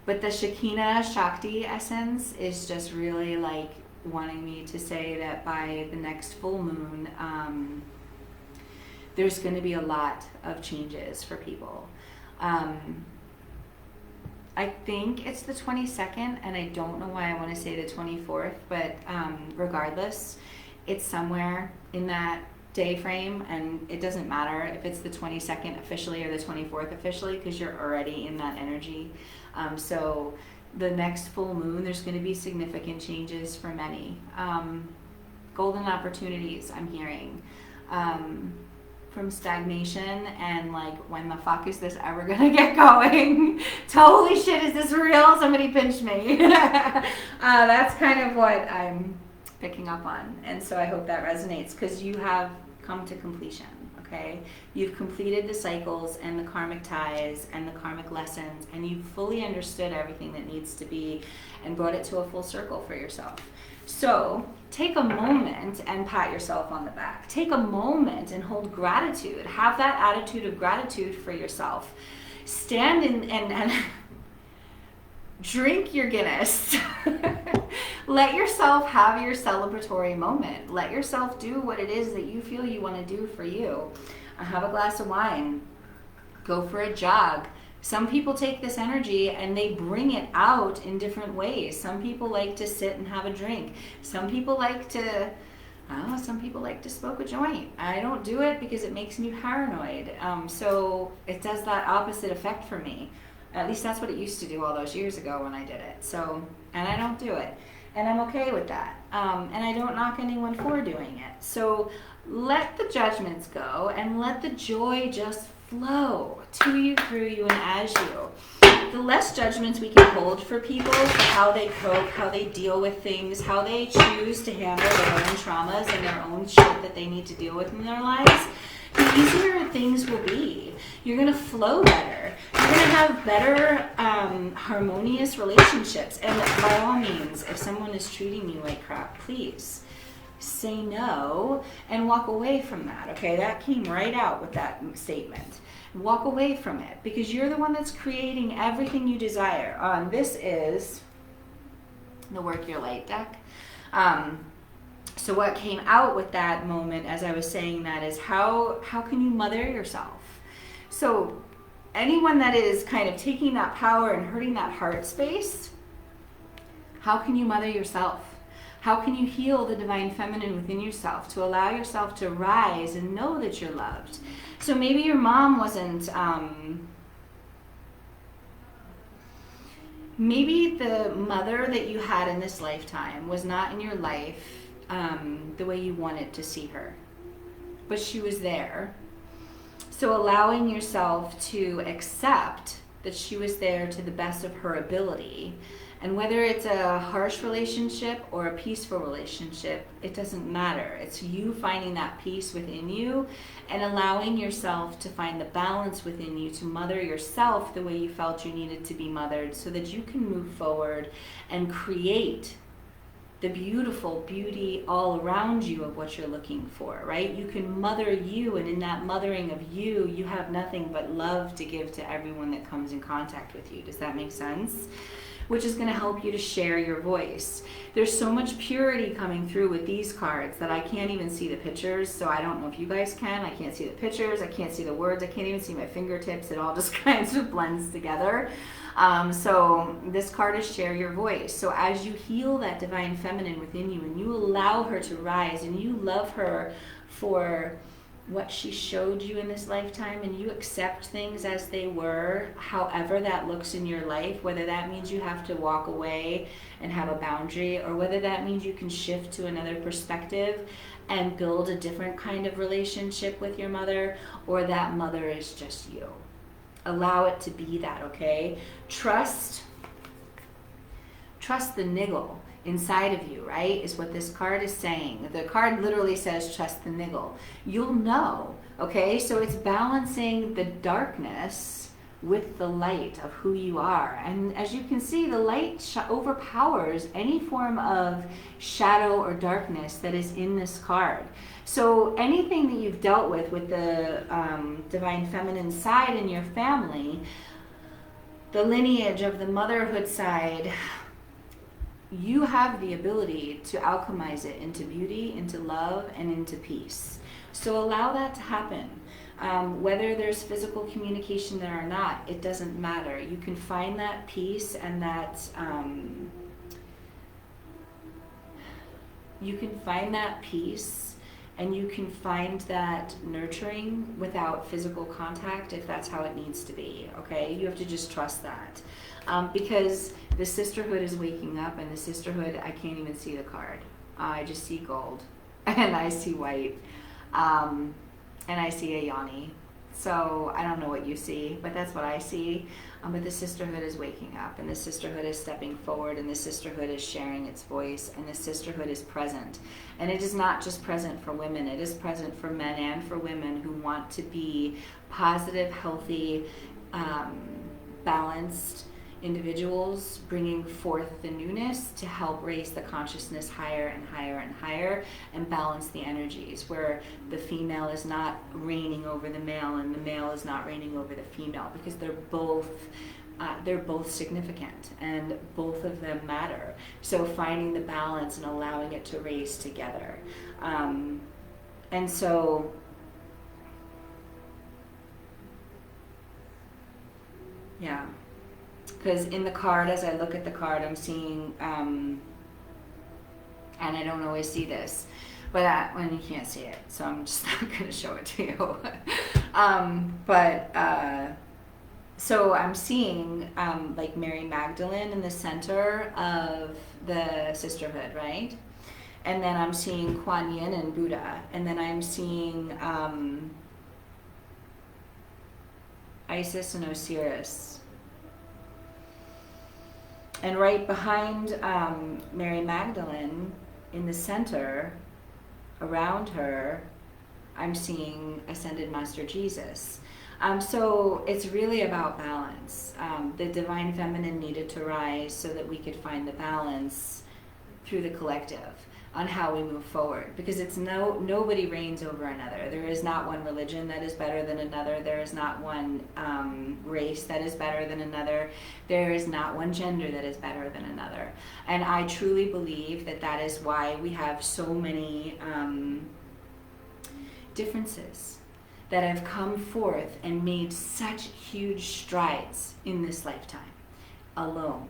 S1: but the Shekinah Shakti essence is just really like wanting me to say that by the next full moon, there's going to be a lot of changes for people. I think it's the 22nd, and I don't know why I want to say the 24th, but regardless, it's somewhere in that day frame, and it doesn't matter if it's the 22nd officially or the 24th officially, because you're already in that energy. So the next full moon, there's going to be significant changes for many. Golden opportunities, I'm hearing. From stagnation and like, when the fuck is this ever gonna get going? Holy shit, is this real? Somebody pinch me. That's kind of what I'm picking up on. And so I hope that resonates, because you have come to completion, okay? You've completed the cycles and the karmic ties and the karmic lessons, and you've fully understood everything that needs to be and brought it to a full circle for yourself. So take a moment and pat yourself on the back. Take a moment and hold gratitude. Have that attitude of gratitude for yourself. Stand in and drink your Guinness. Let yourself have your celebratory moment. Let yourself do what it is that you feel you want to do for you. Have a glass of wine. Go for a jog. Some people take this energy and they bring it out in different ways. Some people like to sit and have a drink. Some people like to smoke a joint. I don't do it because it makes me paranoid. So it does that opposite effect for me. At least that's what it used to do all those years ago when I did it. So, and I don't do it. And I'm okay with that. And I don't knock anyone for doing it. So let the judgments go and let the joy just flow to you, through you, and as you. The less judgments we can hold for people, for how they cope, how they deal with things, how they choose to handle their own traumas and their own shit that they need to deal with in their lives, the easier things will be. You're going to flow better. You're going to have better, harmonious relationships. And by all means, if someone is treating you like crap, please say no and walk away from that, okay? That came right out with that statement. Walk away from it, because you're the one that's creating everything you desire. This is the Work Your Light deck. So what came out with that moment, as I was saying that, is how can you mother yourself? So anyone that is kind of taking that power and hurting that heart space, how can you mother yourself? How can you heal the divine feminine within yourself to allow yourself to rise and know that you're loved? So maybe your mom wasn't, maybe the mother that you had in this lifetime was not in your life the way you wanted to see her, but she was there. So allowing yourself to accept that she was there to the best of her ability. And whether it's a harsh relationship or a peaceful relationship, it doesn't matter. It's you finding that peace within you and allowing yourself to find the balance within you to mother yourself the way you felt you needed to be mothered, so that you can move forward and create the beautiful beauty all around you of what you're looking for, right? You can mother you, and in that mothering of you, you have nothing but love to give to everyone that comes in contact with you. Does that make sense? Which is going to help you to share your voice. There's so much purity coming through with these cards that I can't even see the pictures, so I don't know if you guys can. I can't see the pictures, I can't see the words, I can't even see my fingertips. It all just kind of blends together. So this card is share your voice. So as you heal that divine feminine within you and you allow her to rise and you love her for what she showed you in this lifetime, and you accept things as they were, however that looks in your life, whether that means you have to walk away and have a boundary, or whether that means you can shift to another perspective and build a different kind of relationship with your mother, or that mother is just you. Allow it to be that, okay? Trust the niggle inside of you, right, is what this card is saying. The card literally says trust the niggle. You'll know, okay? So it's balancing the darkness with the light of who you are. And as you can see, the light overpowers any form of shadow or darkness that is in this card. So anything that you've dealt with the divine feminine side in your family, the lineage of the motherhood side, you have the ability to alchemize it into beauty, into love, and into peace. So allow that to happen. Whether there's physical communication there or not, it doesn't matter. You can find that peace and that and you can find that nurturing without physical contact if that's how it needs to be, okay? You have to just trust that. Because the sisterhood is waking up, and the sisterhood, I can't even see the card. I just see gold, and I see white, and I see a yoni. So I don't know what you see, but that's what I see. But the sisterhood is waking up, and the sisterhood is stepping forward, and the sisterhood is sharing its voice, and the sisterhood is present. And it is not just present for women, it is present for men and for women who want to be positive, healthy, balanced individuals, bringing forth the newness to help raise the consciousness higher and higher and higher, and balance the energies, where the female is not reigning over the male and the male is not reigning over the female, because they're both significant and both of them matter. So finding the balance and allowing it to raise together. And so yeah, because in the card, as I look at the card, I'm seeing, and I don't always see this, but when you can't see it, so I'm just not going to show it to you. So I'm seeing like Mary Magdalene in the center of the sisterhood, right? And then I'm seeing Kuan Yin and Buddha, and then I'm seeing Isis and Osiris. And right behind Mary Magdalene, in the center, around her, I'm seeing Ascended Master Jesus. So it's really about balance. The Divine Feminine needed to rise so that we could find the balance through the collective on how we move forward, because it's nobody reigns over another. There is not one religion that is better than another. There is not one race that is better than another. There is not one gender that is better than another. And I truly believe that that is why we have so many differences that have come forth and made such huge strides in this lifetime alone.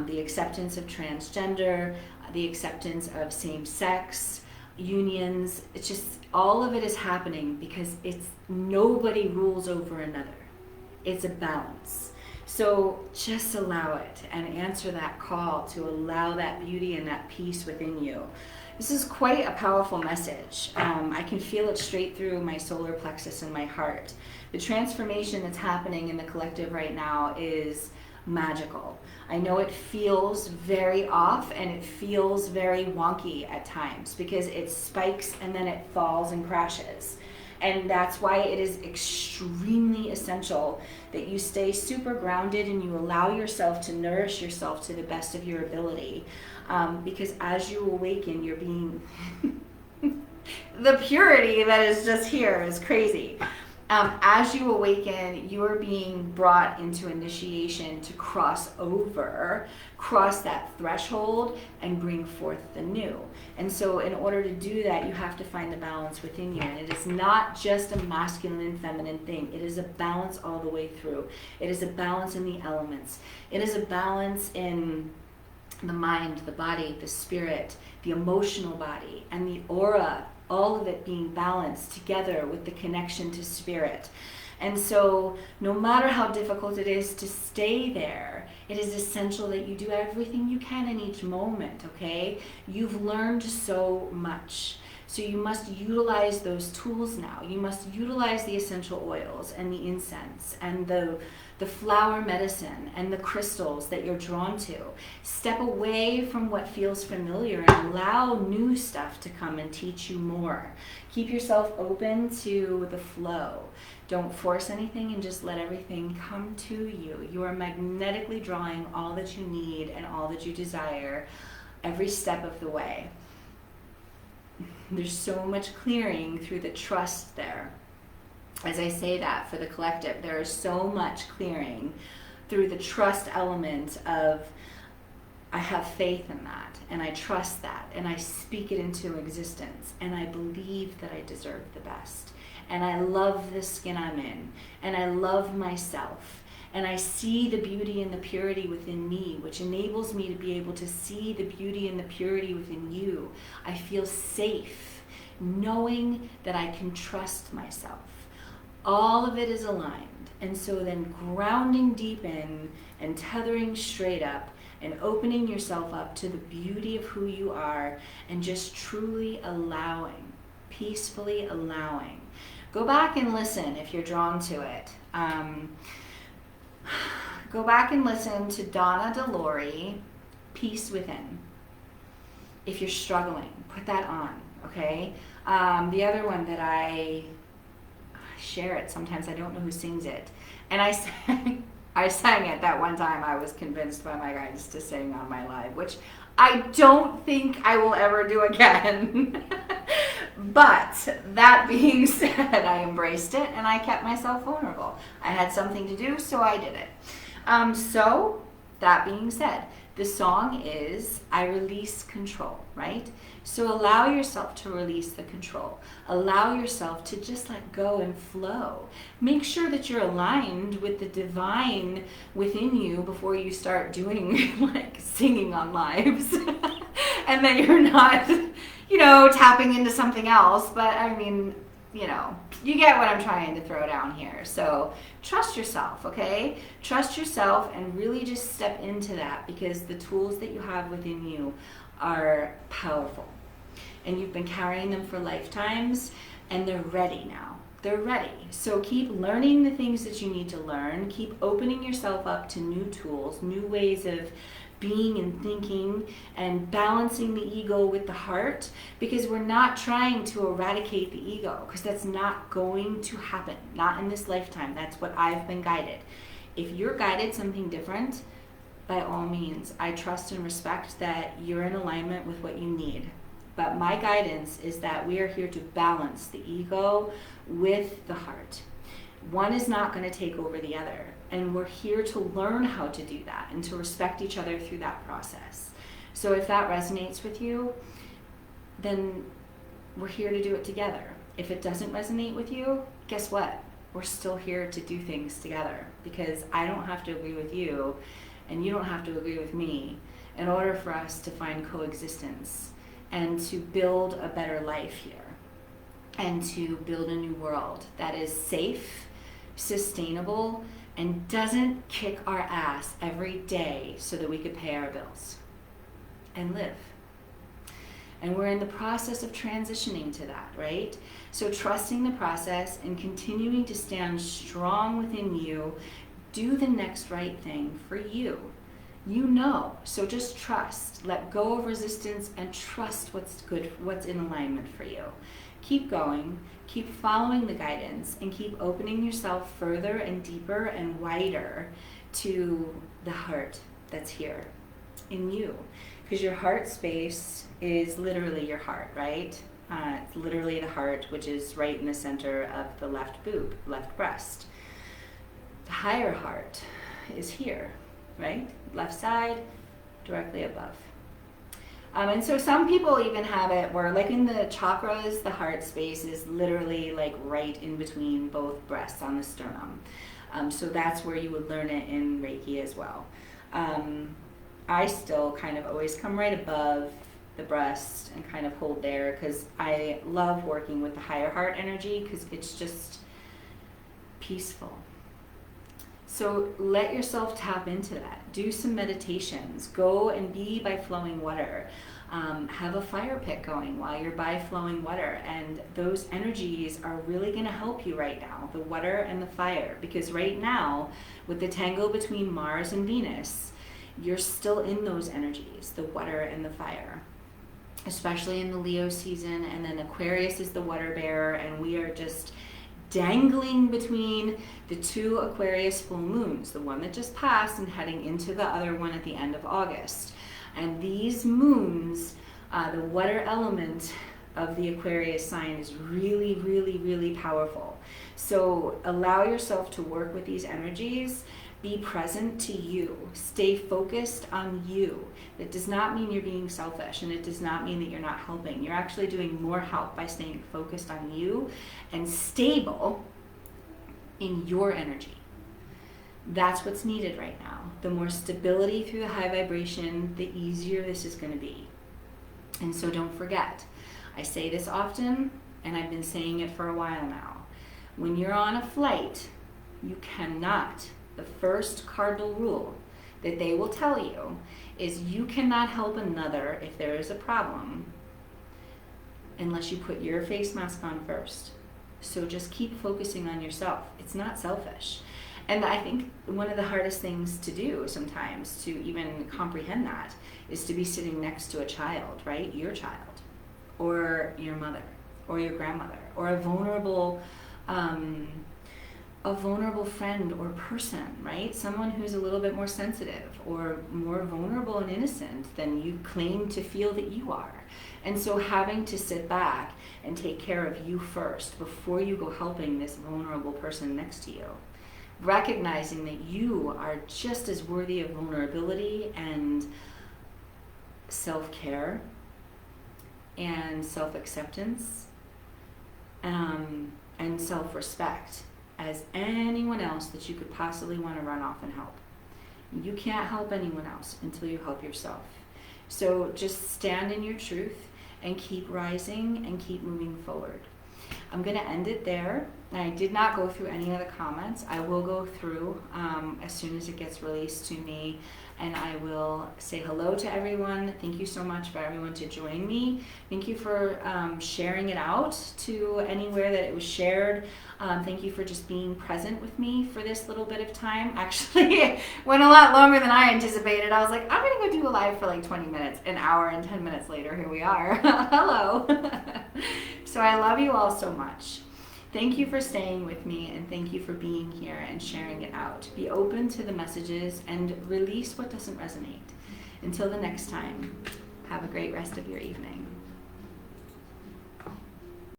S1: The acceptance of transgender, the acceptance of same-sex unions, it's just, all of it is happening because it's nobody rules over another. It's a balance. So just allow it and answer that call to allow that beauty and that peace within you. This is quite a powerful message. I can feel it straight through my solar plexus and my heart. The transformation that's happening in the collective right now is magical. I know it feels very off and it feels very wonky at times because it spikes and then it falls and crashes. And that's why it is extremely essential that you stay super grounded and you allow yourself to nourish yourself to the best of your ability. Because as you awaken, you're being... the purity that is just here is crazy. As you awaken, you are being brought into initiation to cross that threshold and bring forth the new. And so in order to do that, you have to find the balance within you. And it is not just a masculine and feminine thing. It is a balance all the way through. It is a balance in the elements. It is a balance in the mind, the body, the spirit, the emotional body, and the aura, all of it being balanced together with the connection to spirit. And so no matter how difficult it is to stay there, it is essential that you do everything you can in each moment, okay? You've learned so much. So you must utilize those tools now. You must utilize the essential oils and the incense and the flower medicine and the crystals that you're drawn to. Step away from what feels familiar and allow new stuff to come and teach you more. Keep yourself open to the flow. Don't force anything and just let everything come to you. You are magnetically drawing all that you need and all that you desire every step of the way. There's so much clearing through the trust there. As I say that for the collective, there is so much clearing through the trust element of, I have faith in that, and I trust that, and I speak it into existence, and I believe that I deserve the best, and I love the skin I'm in, and I love myself, and I see the beauty and the purity within me, which enables me to be able to see the beauty and the purity within you. I feel safe knowing that I can trust myself. All of it is aligned. And so then grounding deep in and tethering straight up and opening yourself up to the beauty of who you are and just truly allowing, peacefully allowing. Go back and listen if you're drawn to it. Go back and listen to Donna DeLore, Peace Within. If you're struggling, put that on, okay? The other one that I share it sometimes, I don't know who sings it. And I sang it that one time. I was convinced by my guides to sing on my live, which I don't think I will ever do again. But that being said, I embraced it and I kept myself vulnerable. I had something to do, so I did it. So that being said, the song is I Release Control, right? So allow yourself to release the control. Allow yourself to just let go and flow. Make sure that you're aligned with the divine within you before you start doing like singing on lives. And that you're not, tapping into something else. But I mean, you get what I'm trying to throw down here. So trust yourself, okay? Trust yourself and really just step into that, because the tools that you have within you are powerful. And you've been carrying them for lifetimes, and they're ready now. They're ready. So keep learning the things that you need to learn. Keep opening yourself up to new tools, new ways of being and thinking, and balancing the ego with the heart, because we're not trying to eradicate the ego, because that's not going to happen. Not in this lifetime. That's what I've been guided. If you're guided something different, by all means, I trust and respect that you're in alignment with what you need. But my guidance is that we are here to balance the ego with the heart. One is not going to take over the other. And we're here to learn how to do that and to respect each other through that process. So if that resonates with you, then we're here to do it together. If it doesn't resonate with you, guess what? We're still here to do things together, because I don't have to agree with you and you don't have to agree with me in order for us to find coexistence and to build a better life here and to build a new world that is safe, sustainable, and doesn't kick our ass every day so that we could pay our bills and live. And we're in the process of transitioning to that, right? So trusting the process and continuing to stand strong within you, do the next right thing for you. So just trust, let go of resistance and trust what's good, what's in alignment for you. Keep going, keep following the guidance, and keep opening yourself further and deeper and wider to the heart that's here in you. Because your heart space is literally your heart, right? It's literally the heart, which is right in the center of the left boob, left breast. The higher heart is here, right? Left side, directly above. And so some people even have it where, like in the chakras, the heart space is literally like right in between both breasts on the sternum. So that's where you would learn it in Reiki as well. I still kind of always come right above the breast and kind of hold there, because I love working with the higher heart energy, because it's just peaceful. So let yourself tap into that. Do some meditations. Go and be by flowing water. Have a fire pit going while you're by flowing water. And those energies are really going to help you right now, the water and the fire. Because right now, with the tango between Mars and Venus, you're still in those energies, the water and the fire. Especially in the Leo season. And then Aquarius is the water bearer, and we are just dangling between the two Aquarius full moons, the one that just passed and heading into the other one at the end of August. And these moons, the water element of the Aquarius sign is really, really, really powerful. So allow yourself to work with these energies. Be present to you. Stay focused on you. That does not mean you're being selfish, and it does not mean that you're not helping. You're actually doing more help by staying focused on you and stable in your energy. That's what's needed right now. The more stability through the high vibration, the easier this is going to be. And so don't forget, I say this often, and I've been saying it for a while now. When you're on a flight, you cannot, the first cardinal rule that they will tell you is you cannot help another if there is a problem unless you put your face mask on first. So just keep focusing on yourself. It's not selfish. And I think one of the hardest things to do sometimes to even comprehend that is to be sitting next to a child, right? Your child, or your mother, or your grandmother, or a vulnerable friend or person, right? Someone who's a little bit more sensitive or more vulnerable and innocent than you claim to feel that you are. And so having to sit back and take care of you first before you go helping this vulnerable person next to you. Recognizing that you are just as worthy of vulnerability and self-care and self-acceptance and self-respect as anyone else that you could possibly want to run off and help. You can't help anyone else until you help yourself. So just stand in your truth and keep rising and keep moving forward. I'm going to end it there. I did not go through any of the comments. I will go through as soon as it gets released to me, and I will say hello to everyone. Thank you so much for everyone to join me. Thank you for sharing it out to anywhere that it was shared. Thank you for just being present with me for this little bit of time. Actually, it went a lot longer than I anticipated. I was like, I'm going to go do a live for like 20 minutes, an hour and 10 minutes later, here we are. Hello. So I love you all so much. Thank you for staying with me, and thank you for being here and sharing it out. Be open to the messages and release what doesn't resonate. Until the next time, have a great rest of your evening.